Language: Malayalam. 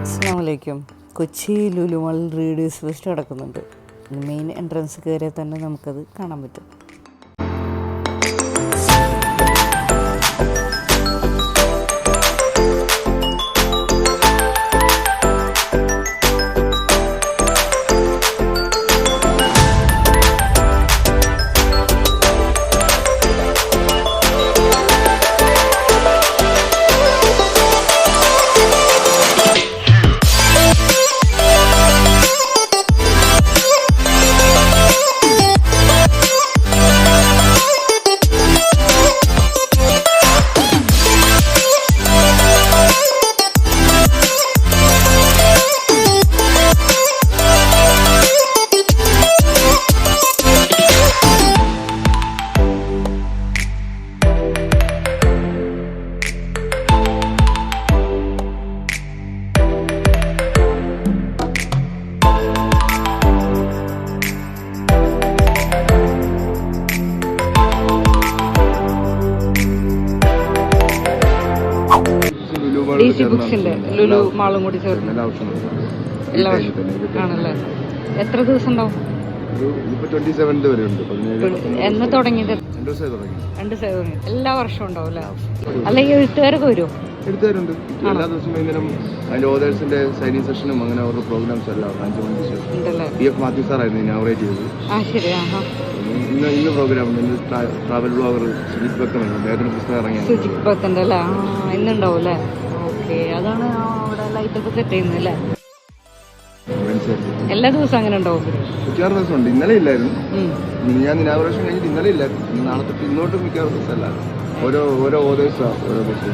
അസ്സലാമലൈക്കും. കൊച്ചി ലുലു മാളിൽ റീഡേഴ്സ് ഫെസ്റ്റ് നടക്കുന്നുണ്ട്. മെയിൻ എൻട്രൻസ് കയറിയാൽ തന്നെ നമുക്കത് കാണാൻ പറ്റും. DC ബുക്സിന്റെ ലുലു മാളും കൂടി ചേർന്ന് എല്ലാ വർഷവും ആണല്ലേ? എത്ര ദിവസം ഉണ്ടാവും? എന്ന് തുടങ്ങിയത്? 2 ദിവസം തുടങ്ങി. എല്ലാ വർഷവും ഉണ്ടാവും അല്ലേ? അല്ലെങ്കിൽ എഴുത്തുകാരൊക്കെ വരുമോ? എഴുത്തുകാരുണ്ട്. എല്ലാ ദിവസവും വൈകുന്നേരം അതിന്റെ ഓതേഴ്സിന്റെ സൈനിങ് സെഷനും അങ്ങനെ ഓരോ പ്രോഗ്രാംസ് എല്ലാം 5 മണിക്ക് PF മാത്യു സാറായിരുന്നു ഇനോഗ്രേറ്റ് ചെയ്തത്. ശരി. ഇന്ന് പ്രോഗ്രാം ട്രാവൽ ബ്ലോഗർ സുജിത് ബക്കൻ അദ്ദേഹത്തിന് പുസ്തകം ഇറങ്ങിയ സുജിത് ബക്കൻ്റെ അല്ലേ? ഇന്നുണ്ടാവും അല്ലേ? ഓക്കെ. അതാണ് അവിടെ ലൈറ്റൊക്കെ സെറ്റ് ചെയ്യുന്നത് അല്ലേ? എല്ലാ ദിവസവും അങ്ങനെ ഉണ്ടാവും? 6 ദിവസം ഉണ്ട്. ഇന്നലെ ഇല്ലായിരുന്നു. ഞാൻ ഇനാഗുറേഷൻ കഴിഞ്ഞിട്ട് ഇന്നലെ ഇല്ലായിരുന്നു. നാളെ തൊട്ട് ഇന്നോട്ടും മിക്കവാറും ദിവസം അല്ലായിരുന്നു. ഓരോ ഓതേഴ്സാണ് ഓരോ ദിവസം.